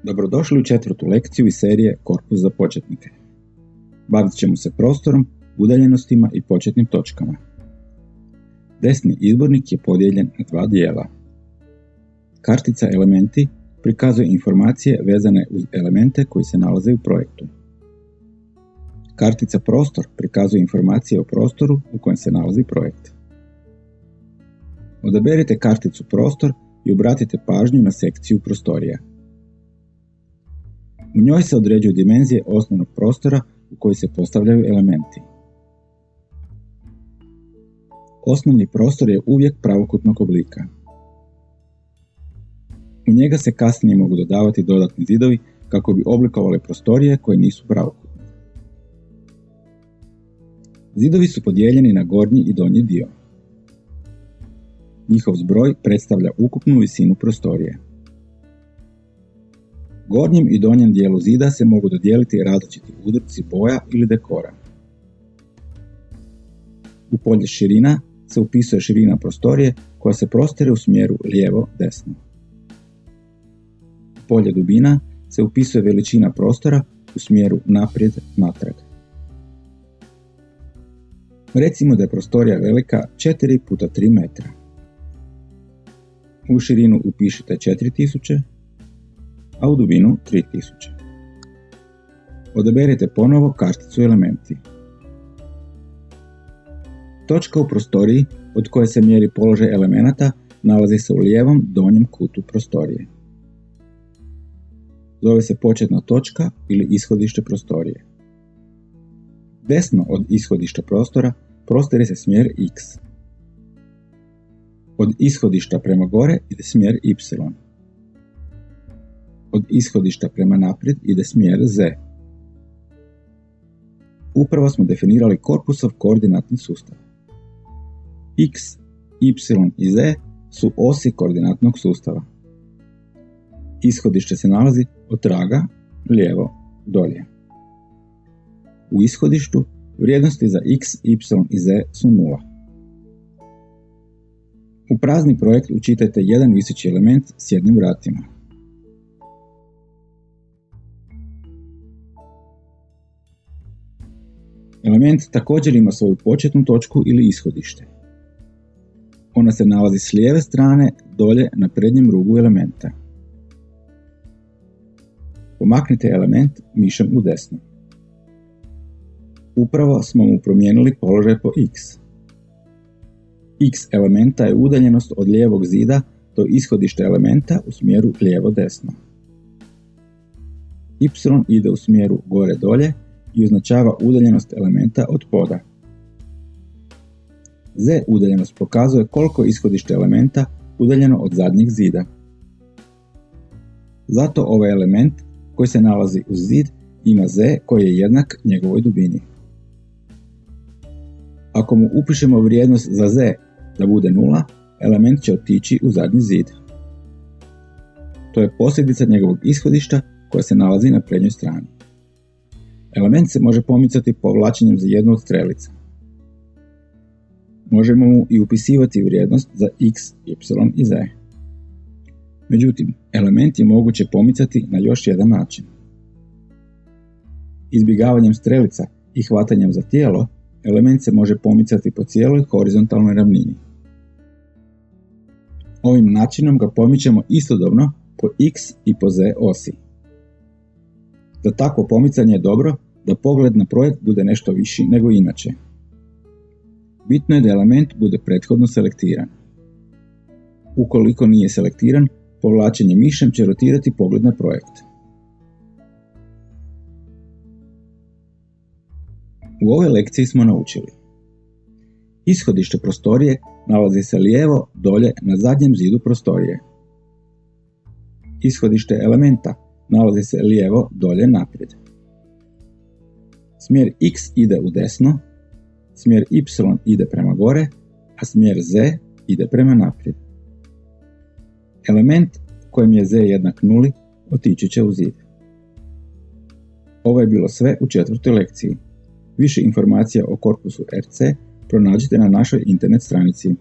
Dobrodošli u 4. lekciju iz serije Korpus za početnike. Bavit ćemo se prostorom, udaljenostima i početnim točkama. Desni izbornik je podijeljen na 2 dijela. Kartica elementi prikazuje informacije vezane uz elemente koji se nalaze u projektu. Kartica prostor prikazuje informacije o prostoru u kojem se nalazi projekt. Odaberite karticu prostor i obratite pažnju na sekciju prostorija. U njoj se određuju dimenzije osnovnog prostora u koji se postavljaju elementi. Osnovni prostor je uvijek pravokutnog oblika. U njega se kasnije mogu dodavati dodatni zidovi kako bi oblikovali prostorije koje nisu pravokutne. Zidovi su podijeljeni na gornji i donji dio. Njihov zbroj predstavlja ukupnu visinu prostorije. Gornjem i donjem dijelu zida se mogu dodijeliti različiti uzorci boja ili dekora. U polje širina se upisuje širina prostorije koja se prostire u smjeru lijevo-desno. U polje dubina se upisuje veličina prostora u smjeru naprijed-natrag. Recimo da je prostorija velika 4 x 3 metra. U širinu upišite 4000, a u dubinu 3000. Odaberite ponovo karticu elementi. Točka u prostoriji od koje se mjeri položaj elemenata nalazi se u lijevom donjem kutu prostorije. Zove se početna točka ili ishodište prostorije. Desno od ishodišta prostora prostire se smjer X. Od ishodišta prema gore ide smjer Y. Od ishodišta prema naprijed ide smjer Z. Upravo smo definirali korpusov koordinatni sustav. X, Y i Z su osi koordinatnog sustava. Ishodište se nalazi od traga lijevo dolje. U ishodištu vrijednosti za X, Y i Z su 0. U prazni projekt učitajte jedan viseći element s jednim vratima. Element također ima svoju početnu točku ili ishodište. Ona se nalazi s lijeve strane dolje na prednjem rubu elementa. Pomaknite element mišem u desno. Upravo smo mu promijenili položaj po X. X elementa je udaljenost od lijevog zida do ishodišta elementa u smjeru lijevo-desno. Y ide u smjeru gore-dolje i označava udaljenost elementa od poda. Z udaljenost pokazuje koliko je ishodište elementa udaljeno od zadnjeg zida. Zato ovaj element koji se nalazi uz zid ima Z koji je jednak njegovoj dubini. Ako mu upišemo vrijednost za Z da bude 0, element će otići u zadnji zid. To je posljedica njegovog ishodišta koja se nalazi na prednjoj strani. Element se može pomicati povlačenjem za jednu od strelica. Možemo mu i upisivati vrijednost za X, Y i Z. Međutim, element je moguće pomicati na još jedan način. Izbjegavanjem strelica i hvatanjem za tijelo, element se može pomicati po cijeloj horizontalnoj ravnini. Ovim načinom ga pomičemo istodobno po X i po Z osi. Za takvo pomicanje je dobro da pogled na projekt bude nešto viši nego inače. Bitno je da element bude prethodno selektiran. Ukoliko nije selektiran, povlačenje mišem će rotirati pogled na projekt. U ovoj lekciji smo naučili: ishodište prostorije nalazi se lijevo dolje na zadnjem zidu prostorije. Ishodište elementa nalazi se lijevo dolje naprijed. Smjer X ide u desno, smjer Y ide prema gore, a smjer Z ide prema naprijed. Element kojem je Z jednak 0 otići će u zid. Ovo je bilo sve u 4. lekciji. Više informacija o korpusu RC pronađite na našoj internet stranici.